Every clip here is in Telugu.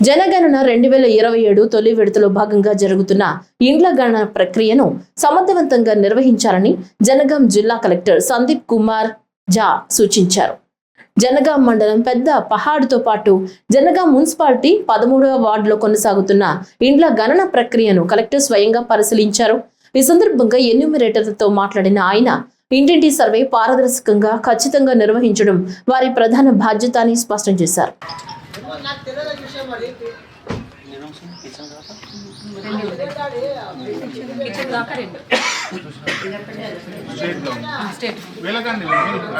జనగణన 2027 తొలి విడతలో భాగంగా జరుగుతున్న ఇండ్ల గణన ప్రక్రియను సమర్థవంతంగా నిర్వహించాలని జనగాం జిల్లా కలెక్టర్ సందీప్ కుమార్ జా సూచించారు. జనగాం మండలం పెద్ద పహాడ్తో పాటు జనగాం మున్సిపాలిటీ 13వ వార్డులో కొనసాగుతున్న ఇండ్ల గణన ప్రక్రియను కలెక్టర్ స్వయంగా పరిశీలించారు. ఈ సందర్భంగా ఎన్యూమరేటర్లతో మాట్లాడిన ఆయన ఇంటింటి సర్వే పారదర్శకంగా ఖచ్చితంగా నిర్వహించడం వారి ప్రధాన బాధ్యత అని స్పష్టం చేశారు.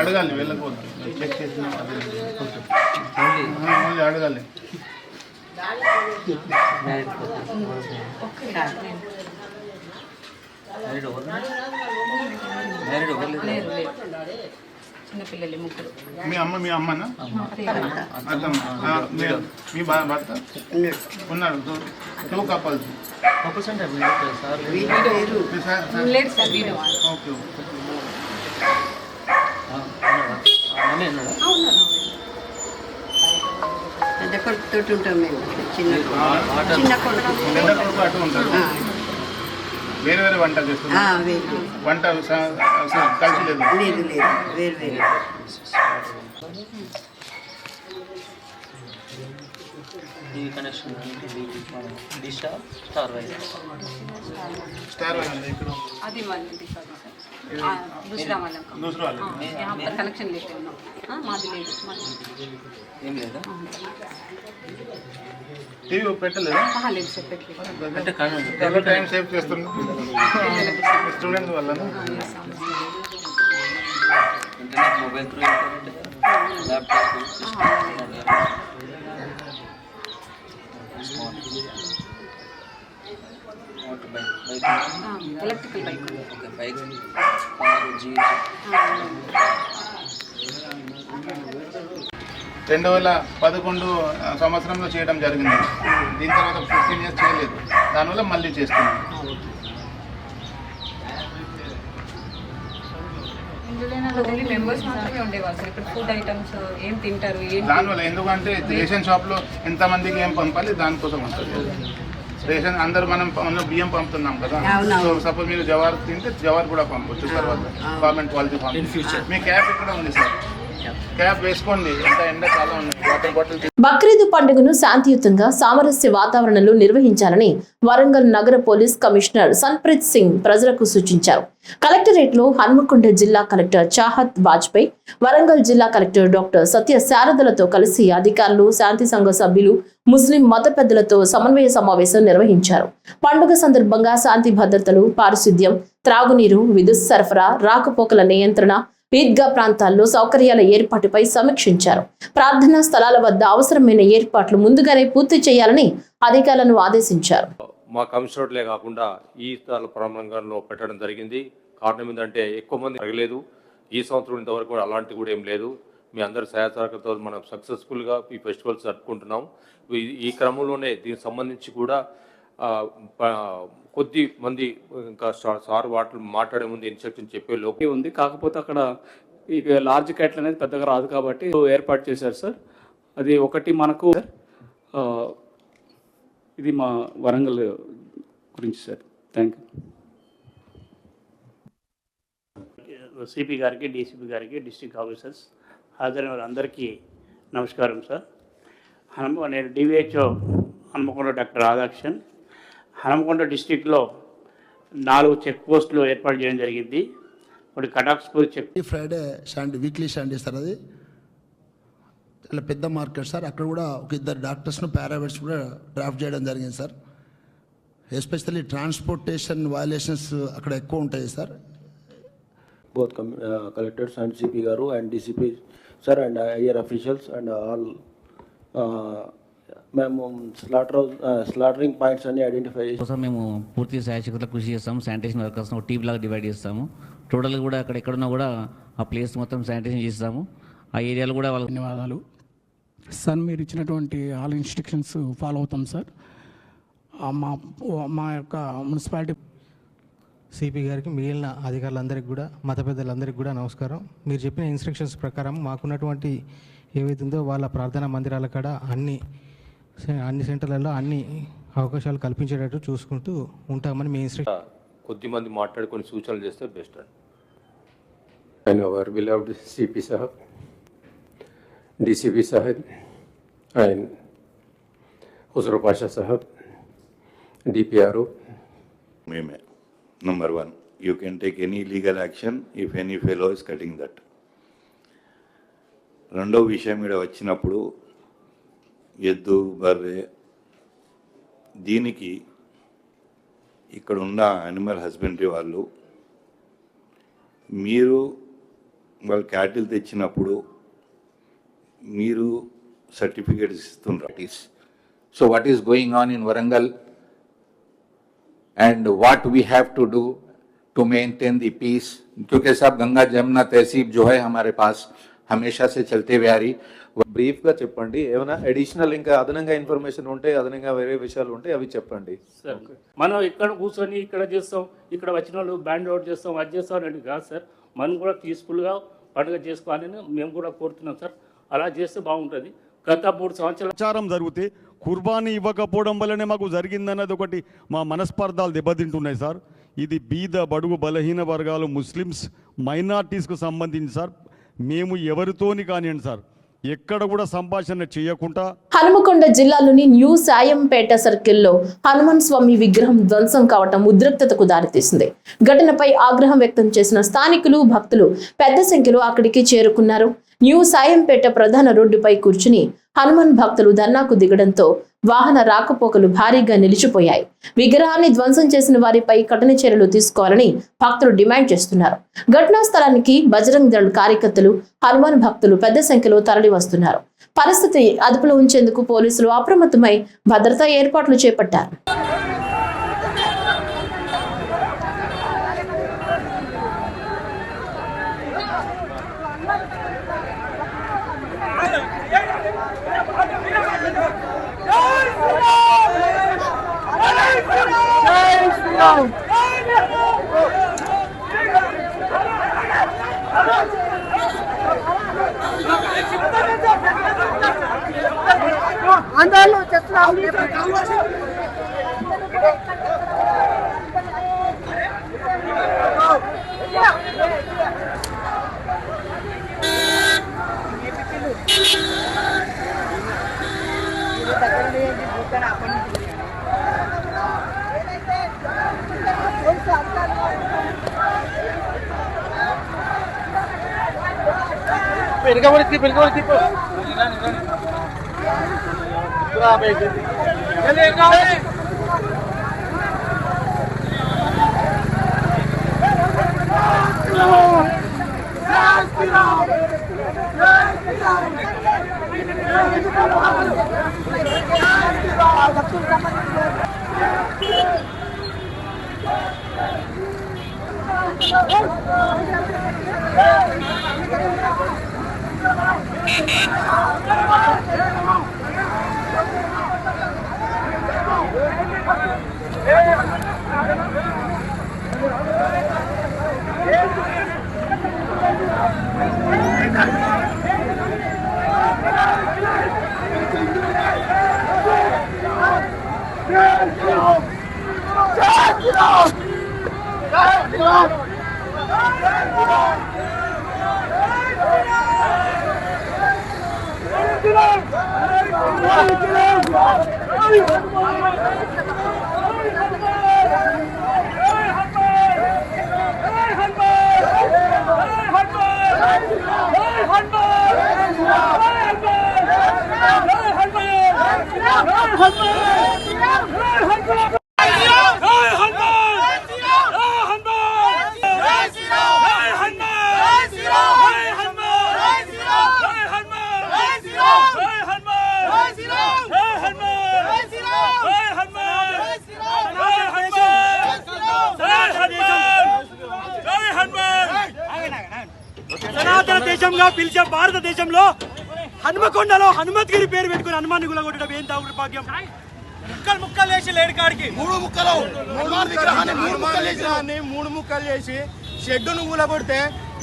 అడగాలి వెళ్ళకూడదు చెక్ చేసిన అడగాలి. మీ అమ్మనా మీ భర్త ఉన్నారు? 2 couples. ఓకే. అటు ఉంటారు. వేరే వేరే వంట చేస్తున్నారు. వంట కలిసి లేదు. स्टार ఇక్కడ అది दूसरा वाला यहाँ पर कनेक्शन लेते हैं मादी ఏం లేదా టీవీ పెట్టలేదా? లేదు సార్ పెట్టలేదు. అంటే కాదు టైం సేవ్ చేస్తున్నా స్టూడెంట్స్ వల్ల internet mobile through laptop electrical bike car jeep 2011 సంవత్సరంలో చేయడం జరిగింది. దీని తర్వాత 15 years చేయలేదు. దానివల్ల మళ్ళీ చేస్తున్నాం. మెంబర్స్ మాత్రమే ఉండేవాళ్ళు సార్. ఇప్పుడు ఫుడ్ ఐటమ్స్ ఏం తింటారు దానివల్ల ఎందుకంటే రేషన్ షాప్లో ఎంతమందికి ఏం పంపాలి దానికోసం ఉంటుంది. రేషన్ అందరూ మనం బియ్యం పంపుతున్నాం కదా. సో సపోజ్ మీరు జవార్ తింటే జవార్ కూడా పంపొచ్చు. తర్వాత గవర్నమెంట్ క్వాలిటీ పంపు. మీ క్యాప్ ఇక్కడ ఉంది సార్, క్యాప్ వేసుకోండి. ఎండ చాలా ఉంది. Water bottle. బక్రీద్ పండుగను శాంతియుతంగా సామరస్య వాతావరణంలో నిర్వహించాలని వరంగల్ నగర పోలీస్ కమిషనర్ సన్ప్రీత్ సింగ్ ప్రజలకు సూచించారు. కలెక్టరేట్ లో హన్మకొండ జిల్లా కలెక్టర్ చాహత్ వాజ్పేయి, వరంగల్ జిల్లా కలెక్టర్ డాక్టర్ సత్య శారదలతో కలిసి అధికారులు, శాంతి సంఘ సభ్యులు, ముస్లిం మత పెద్దలతో సమన్వయ సమావేశం నిర్వహించారు. పండుగ సందర్భంగా శాంతి భద్రతలు, పారిశుద్ధ్యం, త్రాగునీరు, విద్యుత్ సరఫరా, రాకపోకల నియంత్రణ, ఈద్గా ప్రాంతాల్లో సౌకర్యాల ఏర్పాటుపై సమీక్షించారు. ప్రార్థనా స్థలాల వద్ద అవసరమైన ఏర్పాట్లు ముందుగానే పూర్తి చేయాలని అధికారులను ఆదేశించారు. మా కమిషనరేట్లే కాకుండా ఈ స్థల ప్రాంగణంలో పెట్టడం జరిగింది. కారణం ఏంటంటే ఎక్కువ మంది జరగలేదు. ఈ సంవత్సరం ఇంతవరకు కూడా అలాంటి కూడా ఏం లేదు. మీ అందరి సహాయసహకారంతో మనం సక్సెస్ఫుల్గా ఈ ఫెస్టివల్స్ జరుపుకుంటున్నాం. ఈ క్రమంలోనే దీనికి సంబంధించి కూడా కొద్ది మంది ఇంకా సార్ వాటిని మాట్లాడే ముందు ఇన్స్ట్రక్షన్ చెప్పే లోపే ఉంది. కాకపోతే అక్కడ ఈ లార్జ్ క్యాట్లు అనేది పెద్దగా రాదు కాబట్టి ఏర్పాటు చేశారు సార్. అది ఒకటి మనకు ఇది మా వరంగల్ గురించి సార్. Thank you. సిపి గారికి, డీసీపీ గారికి, డిస్ట్రిక్ట్ ఆఫీసర్స్, హాజరైన వారందరికీ నమస్కారం సార్. నేను డివిహెచ్ఓ హన్మకొండ డాక్టర్ రాధాకృష్ణన్. హన్మకొండ డిస్టిక్లో 4 చెక్ పోస్టులు ఏర్పాటు చేయడం జరిగింది. ఒకటి కటాక్స్పూర్ చెక్. ఫ్రైడే వీక్లీ స్టాండ్ చేస్తారు. అది చాలా పెద్ద మార్కెట్ సార్. అక్కడ కూడా ఒక 2 డాక్టర్స్ను, పారామెడిక్స్ కూడా డ్రాఫ్ట్ చేయడం జరిగింది సార్. ఎస్పెషల్లీ ట్రాన్స్పోర్టేషన్ వయలేషన్స్ అక్కడ ఎక్కువ ఉంటాయి sir. Both collectors and CP garu and DCP sir and IR officials and all మేము స్లాటరింగ్ పాయింట్స్ అన్ని ఐడెంటిఫై చేసి మేము పూర్తి శాయశక్తులకు కృషి చేస్తాము. శానిటేషన్ వర్కర్స్ని ఒక టీమ్ లాగా డివైడ్ చేస్తాము. టోటల్గా కూడా అక్కడ ఎక్కడున్నా కూడా ఆ ప్లేస్ మొత్తం శానిటేషన్ చేస్తాము. ఆ ఏరియాలో కూడా వాళ్ళకి ధన్యవాదాలు సార్. మీరు ఇచ్చినటువంటి ఆల్ ఇన్స్ట్రక్షన్స్ ఫాలో అవుతాం సార్. మా యొక్క మున్సిపాలిటీ సిపి గారికి, మిగిలిన అధికారులందరికీ కూడా, మత పెద్దలందరికీ కూడా నమస్కారం. మీరు చెప్పిన ఇన్స్ట్రక్షన్స్ ప్రకారం మాకున్నటువంటి ఏవైతుందో వాళ్ళ ప్రార్థనా మందిరాల కాడ అన్ని అన్ని సెంటర్లలో అన్ని అవకాశాలు కల్పించేటట్టు చూసుకుంటూ ఉంటామని మీ ఇన్స్ట్రక్షన్. కొద్దిమంది మాట్లాడుకొని సూచనలు చేస్తే బెస్ట్ అండి. and our beloved CP Sahab, DCP Sahab, and Huzur Pasha Sahab, DPRO. Meme. Number one, you can take any legal action if any fellow is cutting that. రెండో విషయం ఇక్కడ వచ్చినప్పుడు ఎద్దు బర్రె దీనికి ఇక్కడ ఉన్న యానిమల్ హస్బెండరీ వాళ్ళు మీరు వాళ్ళు క్యాటిల్ తెచ్చినప్పుడు మీరు సర్టిఫికేట్స్ ఇస్తున్నారు. So what is going on in Warangal and what we have to do to maintain the peace? क्योंकि साहब गंगा जमुना तहसीब जो है हमारे पास हमेशा से चलते हुए आ रही. బ్రీఫ్గా చెప్పండి. ఏమైనా అడిషనల్ ఇంకా అదనంగా ఇన్ఫర్మేషన్ ఉంటే అదనంగా వేరే విషయాలు ఉంటే అవి చెప్పండి. సార్ మనం ఇక్కడ కూర్చొని ఇక్కడ చేస్తాం, ఇక్కడ వచ్చిన వాళ్ళు బ్యాండ్ అవుట్ చేస్తాం, అది చేస్తాం అని కాదు సార్. మనం కూడా పీస్ఫుల్గా పండుగ చేసుకోవాలని మేము కూడా కోరుతున్నాం సార్. అలా చేస్తే బాగుంటుంది. గత 3 సంవత్సరాల ప్రచారం జరిగితే కుర్బానీ ఇవ్వకపోవడం వల్లనే మాకు జరిగిందన్నది ఒకటి మా మనస్పర్ధాలు దెబ్బతింటున్నాయి సార్. ఇది బీద బడుగు బలహీన వర్గాలు ముస్లిమ్స్ మైనార్టీస్కు సంబంధించి సార్. మేము ఎవరితోని కానివ్వండి సార్ ఎక్కడ కూడా సంభాషణ చేయకుండా. హనుమకొండ జిల్లాలోని న్యూ సాయంపేట సర్కిల్లో హనుమాన్ స్వామి విగ్రహం ధ్వంసం కావటం ఉద్రిక్తతకు దారితీసింది. ఘటనపై ఆగ్రహం వ్యక్తం చేసిన స్థానికులు భక్తులు పెద్ద సంఖ్యలో అక్కడికి చేరుకున్నారు. న్యూ సాయంపేట ప్రధాన రోడ్డుపై కూర్చుని హనుమాన్ భక్తులు ధర్నాకు దిగడంతో వాహన రాకపోకలు భారీగా నిలిచిపోయాయి. విగ్రహాన్ని ధ్వంసం చేసిన వారిపై కఠిన చర్యలు తీసుకోవాలని భక్తులు డిమాండ్ చేస్తున్నారు. ఘటనా స్థలానికి బజరంగ్ దళ్ కార్యకర్తలు, హనుమాన్ భక్తులు పెద్ద సంఖ్యలో తరలి వస్తున్నారు. పరిస్థితి అదుపులో ఉంచేందుకు పోలీసులు అప్రమత్తమై భద్రతా ఏర్పాట్లు చేపట్టారు. సనాతన దేశంగా పిలిచే భారతదేశంలో హనుమకొండలో హనుమత్గిరి పేరు పెట్టుకుని హనుమాన్ని గులగొట్టడం ఏం దౌర్భాగ్యం. ముక్కలు వేసి లేడి కాడికి మూడు ముక్కలు చేసి షెడ్డును కూలగొడితే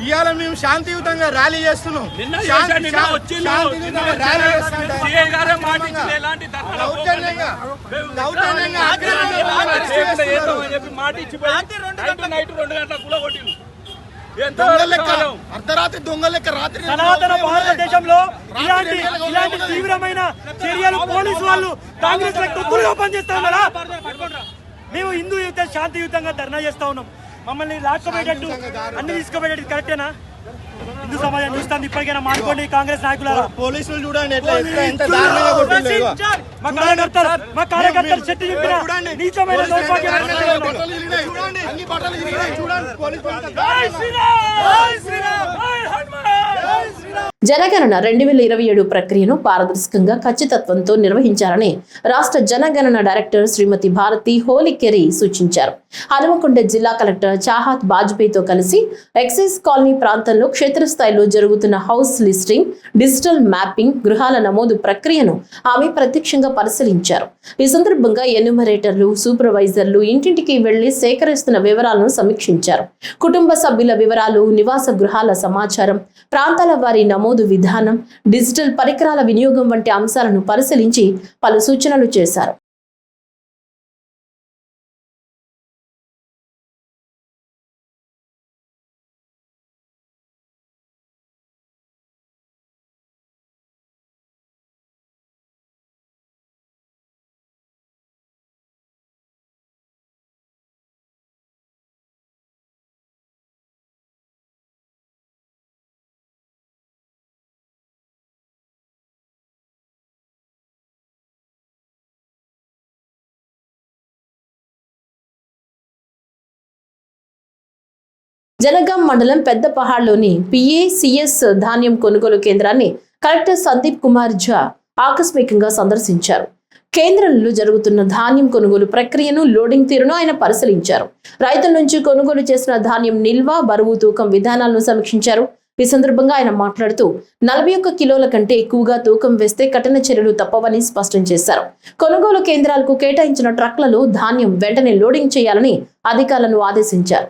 ఇవాళ మేము శాంతియుతంగా ర్యాలీ చేస్తున్నాం. అర్ధరాత్రి దొంగ లెక్క రాత్రి సనాతన భారతదేశంలో ఇలాంటి తీవ్రమైన చర్యలు పోలీసు వాళ్ళు కాంగ్రెస్ తొత్తులుగా పనిచేస్తాం కదా. మేము హిందూయుత శాంతియుతంగా ధర్నా చేస్తా ఉన్నాం. మమ్మల్ని లాక్కోబెట్టట్టు అన్ని తీసుకోబెట్టేది కరెక్టేనా? హిందూ సమాజం చూస్తుంది. ఇప్పటికైనా మానుకోండి కాంగ్రెస్ నాయకులారా. పోలీసులు చూడండి మా కార్యకర్తలు చెట్టు చెప్పిన నీచమైన జనగణన 2027 ప్రక్రియను పారదర్శకంగా ఖచ్చితత్వంతో నిర్వహించాలని రాష్ట్ర జనగణన డైరెక్టర్ శ్రీమతి భారతి హోలికెరి సూచించారు. హనుమకొండ జిల్లా కలెక్టర్ చాహత్ బాజ్పేయితో కలిసి ఎక్సైజ్ కాలనీ ప్రాంతంలో క్షేత్రస్థాయిలో జరుగుతున్న హౌస్ లిస్టింగ్, డిజిటల్ మ్యాపింగ్, గృహాల నమోదు ప్రక్రియను ఆమె ప్రత్యక్షంగా పరిశీలించారు. ఈ సందర్భంగా ఎన్యూమరేటర్లు, సూపర్వైజర్లు ఇంటింటికి వెళ్లి సేకరిస్తున్న వివరాలను సమీక్షించారు. కుటుంబ సభ్యుల వివరాలు, నివాస గృహాల సమాచారం, ప్రాంతాల వారి నమోదు విధానం, డిజిటల్ పరికరాల వినియోగం వంటి అంశాలను పరిశీలించి పలు సూచనలు చేశారు. జనగాం మండలం పెద్దపహాడ్లోని PACS ధాన్యం కొనుగోలు కేంద్రాన్ని కలెక్టర్ సందీప్ కుమార్ ఝా ఆకస్మికంగా సందర్శించారు. కేంద్రంలో జరుగుతున్న ధాన్యం కొనుగోలు ప్రక్రియను, లోడింగ్ తీరును ఆయన పరిశీలించారు. రైతుల నుంచి కొనుగోలు చేసిన ధాన్యం నిల్వ, బరువు, తూకం విధానాలను సమీక్షించారు. ఈ సందర్భంగా ఆయన మాట్లాడుతూ 41 కిలోల కంటే ఎక్కువగా తూకం వేస్తే కఠిన చర్యలు తప్పవని స్పష్టం చేశారు. కొనుగోలు కేంద్రాలకు కేటాయించిన ట్రక్లలో ధాన్యం వెంటనే లోడింగ్ చేయాలని అధికారులను ఆదేశించారు.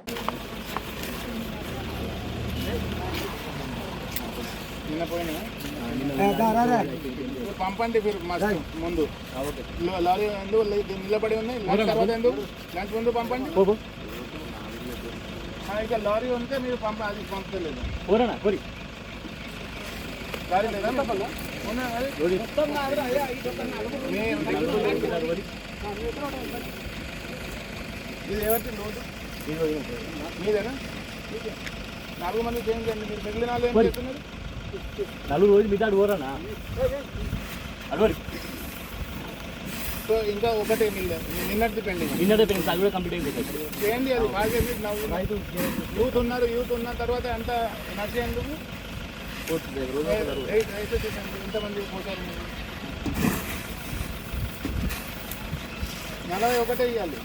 పంపండి ముందు లారీ నిలబడి ఉన్నాయి. తర్వాత ఎందుకు లంచ్ ముందు పంపండి. ఇక లారీ ఉంటే మీరు అది పంపలేదు. లారీ లేదా ఇది ఎవరికి లోటు మీదేనా? 4 మంది చేంజ్ చేయండి. మీరు మిగిలిన వాళ్ళు ఏం చేస్తున్నారు? 4 రోజులు మిగతా పోరానా? సో ఇంకా ఒకటి నిన్నటి పెండింగ్ అది కూడా కంప్లీట్ అయిపోతుంది. చేయండి. అది బాగా యూత్ ఉన్నారు. యూత్ ఉన్న తర్వాత అంతా నడిచేందుకు ఎంతమంది పోతారు? 41 ఇవ్వాలి.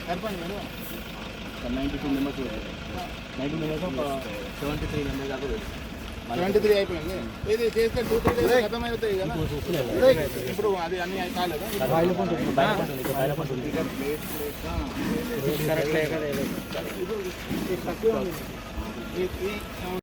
సరిపండి మేడం. 92 మెంబర్స్ 90 మెంబర్స్ 73 మెంబర్స్ దాకా 73 అయిపోయింది. ఇది చేస్తే 2-3 డేస్ ఖతమవుతాయి కదా. ఇప్పుడు అది అన్ని కాలేదా?